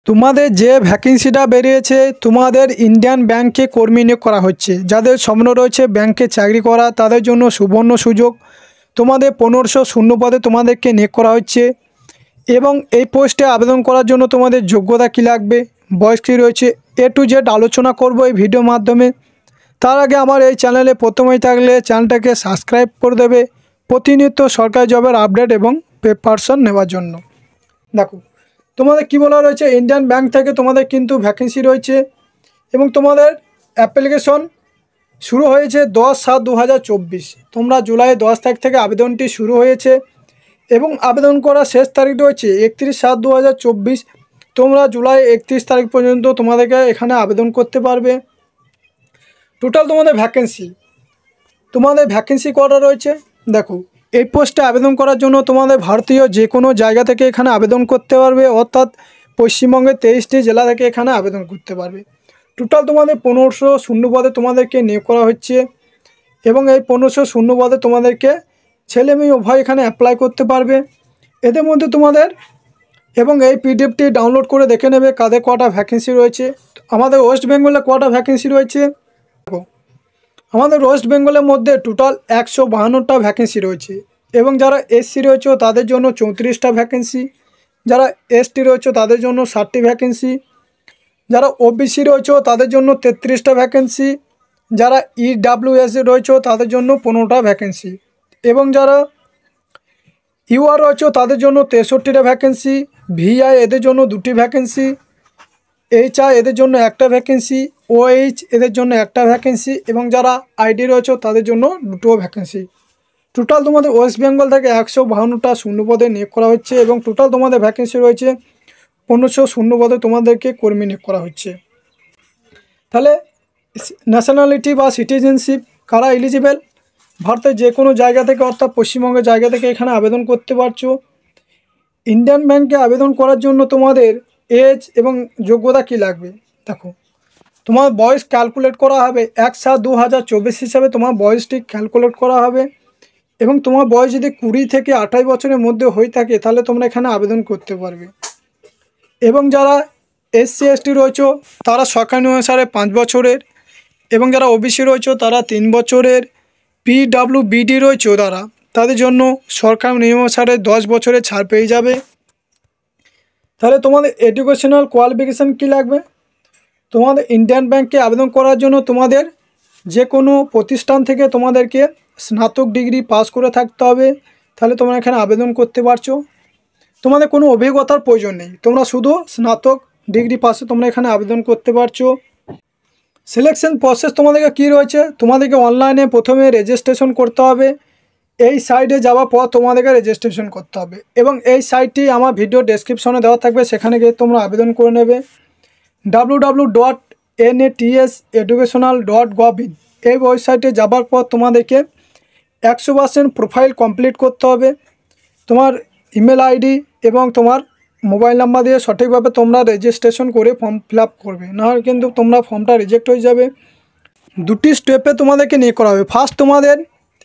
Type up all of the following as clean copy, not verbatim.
তোমাদের যে ভ্যাকেন্সিটা বেরিয়েছে তোমাদের ইন্ডিয়ান ব্যাংকে কর্মী নিয়োগ করা হচ্ছে। যাদের স্বপ্ন রয়েছে ব্যাংকে চাকরি করা তাদের জন্য সুবর্ণ সুযোগ। তোমাদের 1500 শূন্য পদে তোমাদেরকে নিয়োগ করা হচ্ছে এবং এই পোস্টে আবেদন করার জন্য তোমাদের যোগ্যতা কী লাগবে, বয়স কী রয়েছে, A to Z আলোচনা করব এই ভিডিওর মাধ্যমে। তার আগে আমার এই চ্যানেলে প্রথমেই থাকলে চ্যানেলটাকে সাবস্ক্রাইব করে দেবে প্রতিনিয়ত সরকারি জবের আপডেট এবং প্রিপারেশন নেওয়ার জন্য। দেখো তোমাদের কী বলা রয়েছে, ইন্ডিয়ান ব্যাংক থেকে তোমাদের কিন্তু ভ্যাকেন্সি রয়েছে এবং তোমাদের অ্যাপ্লিকেশন শুরু হয়েছে 10/7/2024। তোমরা জুলাই 10 তারিখ থেকে আবেদনটি শুরু হয়েছে এবং আবেদন করার শেষ তারিখ রয়েছে 31/7/2024। তোমরা জুলাই 31 তারিখ পর্যন্ত তোমাদেরকে এখানে আবেদন করতে পারবে। টোটাল তোমাদের ভ্যাকেন্সি কটা রয়েছে দেখো। এই পোস্টে আবেদন করার জন্য তোমাদের ভারতীয় যে কোনো জায়গা থেকে এখানে আবেদন করতে পারবে, অর্থাৎ পশ্চিমবঙ্গের 23টি জেলা থেকে এখানে আবেদন করতে পারবে। টোটাল তোমাদের 1500 শূন্য পদে তোমাদেরকে নিয়োগ করা হচ্ছে এবং এই 1500 শূন্য পদে তোমাদেরকে ছেলে মেয়ে উভয় এখানে অ্যাপ্লাই করতে পারবে। এদের মধ্যে তোমাদের এবং এই পিডিএফটি ডাউনলোড করে দেখে নেবে কাদের কটা ভ্যাকেন্সি রয়েছে। আমাদের ওয়েস্ট বেঙ্গলে কটা ভ্যাকেন্সি রয়েছে দেখো। আমাদের ওয়েস্ট বেঙ্গলের মধ্যে টোটাল 152টা ভ্যাকেন্সি রয়েছে এবং যারা এসসি রয়েছে তাদের জন্য 34টা ভ্যাকেন্সি, যারা এসটি রয়েছে তাদের জন্য 60টি ভ্যাকেন্সি, যারা ওবিসি রয়েছে তাদের জন্য 33টা ভ্যাকেন্সি, যারা ইডাব্লিউএস রয়েছে তাদের জন্য 15টা ভ্যাকেন্সি এবং যারা ইউআর রয়েছে তাদের জন্য 63টা ভ্যাকেন্সি, ভিআই এদের জন্য 2টি ভ্যাকেন্সি, এইচআই এদের জন্য একটা ভ্যাকেন্সি, ওএইচ এদের জন্য একটা ভ্যাকেন্সি এবং যারা আইডি রয়েছে তাদের জন্য 2টো ভ্যাকেন্সি। টোটাল তোমাদের ওয়েস্ট বেঙ্গল থেকে 152টা শূন্য পদে নিয়োগ করা হচ্ছে এবং টোটাল তোমাদের ভ্যাকেন্সি রয়েছে 1500 শূন্য পদে তোমাদেরকে কর্মী নিয়োগ করা হচ্ছে। তাহলে ন্যাশনালিটি বা সিটিজেনশিপ কারা এলিজিবেল, ভারতের যে কোনো জায়গা থেকে অর্থাৎ পশ্চিমবঙ্গের জায়গা থেকে এখানে আবেদন করতে পারছো। ইন্ডিয়ান ব্যাংকে আবেদন করার জন্য তোমাদের এজ এবং যোগ্যতা কী লাগবে দেখো। তোমার বয়স ক্যালকুলেট করা হবে 1/7/2024 হিসাবে তোমার বয়সটি ক্যালকুলেট করা হবে এবং তোমার বয়স যদি 20 থেকে 28 বছরের মধ্যে হয়ে থাকে তাহলে তোমরা এখানে আবেদন করতে পারবে। এবং যারা এসসি এসটি রয়েছে তারা সরকারি অনুসারে 5 বছরের এবং যারা ওবিসি রয়েছে তারা 3 বছরের, পিডাব্লিউবিডি রয়েছে তাদের জন্য সরকার নিয়ম অনুসারে 10 বছরের ছাড় পেয়ে যাবে। তাহলে তোমাদের এডুকেশনাল কোয়ালিফিকেশান কী লাগবে, তোমাদের ইন্ডিয়ান ব্যাংকে আবেদন করার জন্য তোমাদের যে কোনো প্রতিষ্ঠান থেকে তোমাদেরকে স্নাতক ডিগ্রি পাস করে থাকতে হবে, তাহলে তোমরা এখানে আবেদন করতে পারছো। তোমাদের কোনো অভিজ্ঞতার প্রয়োজন নেই, তোমরা শুধু স্নাতক ডিগ্রি পাসে তোমরা এখানে আবেদন করতে পারছো। সিলেকশন প্রসেস তোমাদেরকে কী রয়েছে, তোমাদেরকে অনলাইনে প্রথমে রেজিস্ট্রেশন করতে হবে। এই সাইটে যাওয়ার পর তোমাদেরকে রেজিস্ট্রেশন করতে হবে এবং এই সাইটটি আমার ভিডিও ডেসক্রিপশনে দেওয়া থাকবে, সেখানে গিয়ে তোমরা আবেদন করে নেবে। www.natseducational.gov.in এই ওয়েবসাইটে যাবার পর তোমাদেরকে 100% প্রোফাইল কমপ্লিট করতে হবে। তোমার ইমেল আইডি এবং তোমার মোবাইল নাম্বার দিয়ে সঠিকভাবে তোমরা রেজিস্ট্রেশন করে ফর্ম ফিল আপ করবে, নাহলে কিন্তু তোমরা ফর্মটা রিজেক্ট হয়ে যাবে। 2টি স্টেপে তোমাদেরকে নিয়ে করা হবে। ফার্স্ট তোমাদের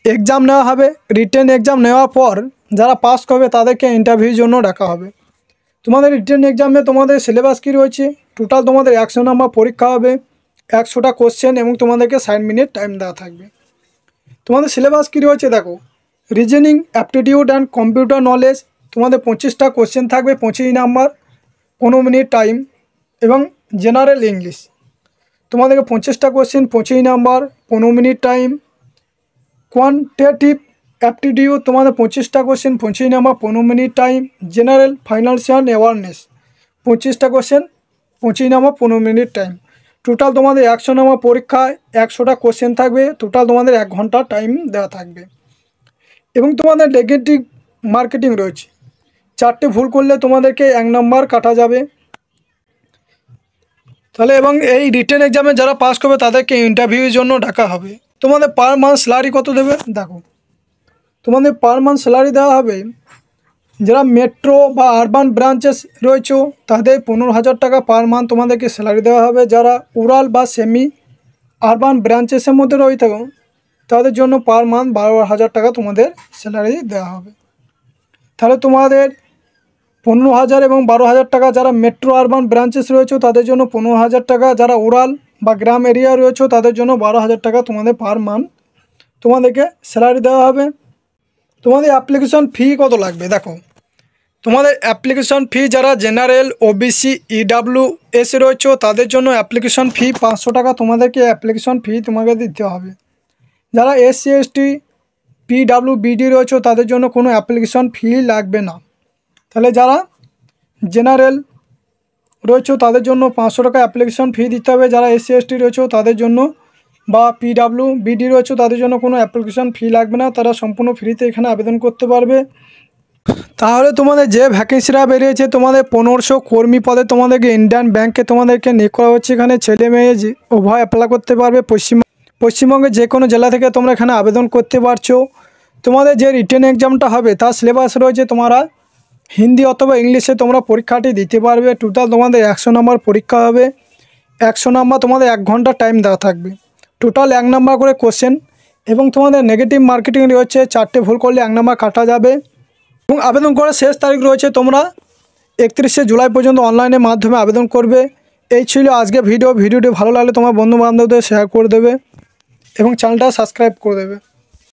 এক্সাম নেওয়া হবে, রিটেন এক্সাম নেওয়ার পর যারা পাস করবে তাদেরকে ইন্টারভিউর জন্য ডাকা হবে। তোমাদের রিটেন এক্সামে তোমাদের সিলেবাস কী রয়েছে, টোটাল তোমাদের 100 নম্বর পরীক্ষা হবে, 100টা কোশ্চেন এবং তোমাদেরকে 60 মিনিট টাইম দেওয়া থাকবে। তোমাদের সিলেবাস কী রয়েছে দেখো, reasoning, aptitude and computer knowledge তোমাদের 25টা কোশ্চেন থাকবে, 25 নাম্বার, 15 মিনিট টাইম এবং জেনারেল ইংলিশ তোমাদেরকে 50টা question, 25 number, 15 minute time. Quantitative aptitude তোমাদের 25টা question, 25 number, 15 minute time. General financial awareness 25টা question, 25 number, 15 minute time. Total তোমাদের 100 নম্বর পরীক্ষায় 100টা কোশ্চেন থাকবে, টোটাল তোমাদের 1 ঘন্টা টাইম দেওয়া থাকবে এবং তোমাদের নেগেটিভ মার্কেটিং রয়েছে, 4টে ভুল করলে তোমাদেরকে 1 নম্বর কাটা যাবে। তাহলে এবং এই রিটেন এক্সামে যারা পাস করবে তাদেরকে ইন্টারভিউর জন্য ডাকা হবে। তোমাদের পার মান্থ স্যালারি কত দেবে দেখো, তোমাদের পার মান্থ স্যালারি দেওয়া হবে যারা মেট্রো বা আরবান ব্রাঞ্চেস রয়েছে তাদের 15,000 টাকা পার মান্থ তোমাদেরকে স্যালারি দেওয়া হবে। যারা উরাল বা সেমি আরবান ব্রাঞ্চেসের মধ্যে রয়ে থাকো তাদের জন্য পার মান্থ 12,000 টাকা তোমাদের স্যালারি দেওয়া হবে। তাহলে তোমাদের 15,000 এবং 12,000 টাকা। যারা মেট্রো আরবান ব্রাঞ্চেস রয়েছে তাদের জন্য 15,000 টাকা। যারা ওরাল বা গ্রাম এরিয়া রয়েছে তাদের জন্য 12,000 টাকা তোমাদের পার মান্থ তোমাদেরকে স্যালারি দেওয়া হবে। তোমাদের অ্যাপ্লিকেশন ফি কত লাগবে দেখো, তোমাদের অ্যাপ্লিকেশন ফি যারা জেনারেল ওবিসি EWS রয়েছে তাদের জন্য অ্যাপ্লিকেশন ফি 500 টাকা তোমাদেরকে অ্যাপ্লিকেশন ফি তোমাকে দিতে হবে। যারা SC ST PWBD রয়েছে তাদের জন্য কোনো অ্যাপ্লিকেশন ফি লাগবে না। তাহলে যারা জেনারেল রয়েছে তাদের জন্য 500 টাকা অ্যাপ্লিকেশন ফি দিতে হবে। যারা SC ST রয়েছে তাদের জন্য বা PWBD রয়েছে তাদের জন্য কোনো অ্যাপ্লিকেশন ফি লাগবে না, তারা সম্পূর্ণ ফ্রিতে এখানে আবেদন করতে পারবে। তাহলে তোমাদের যে ভ্যাকেন্সিটা বেরিয়েছে তোমাদের 1500 কর্মী পদে তোমাদেরকে ইন্ডিয়ান ব্যাংকে তোমাদেরকে নিয়োগ করা হচ্ছে। এখানে ছেলে মেয়ে উভয় অ্যাপ্লাই করতে পারবে। পশ্চিমবঙ্গের যে কোনো জেলা থেকে তোমরা এখানে আবেদন করতে পারছো। তোমাদের যে রিটেন এক্সামটা হবে তার সিলেবাস রয়েছে, তোমরা হিন্দি অথবা ইংলিশে তোমরা পরীক্ষাটি দিতে পারবে। টোটাল তোমাদের 100 নম্বর পরীক্ষা হবে। 100 নম্বর তোমাদের 1 ঘন্টা টাইম দেওয়া থাকবে। টোটাল 1 নম্বর করে কোশ্চেন এবং তোমাদের নেগেটিভ মার্কেটিং রয়েছে, 4টে ভুল করলে 1 নম্বর কাটা যাবে। এবং আবেদন করার শেষ তারিখ রয়েছে তোমরা 31শে জুলাই পর্যন্ত অনলাইনের মাধ্যমে আবেদন করবে। এই ছিল আজকে ভিডিওটি ভালো লাগলে তোমার বন্ধু বান্ধবদের শেয়ার করে দেবে এবং চ্যানেলটা সাবস্ক্রাইব করে দেবে।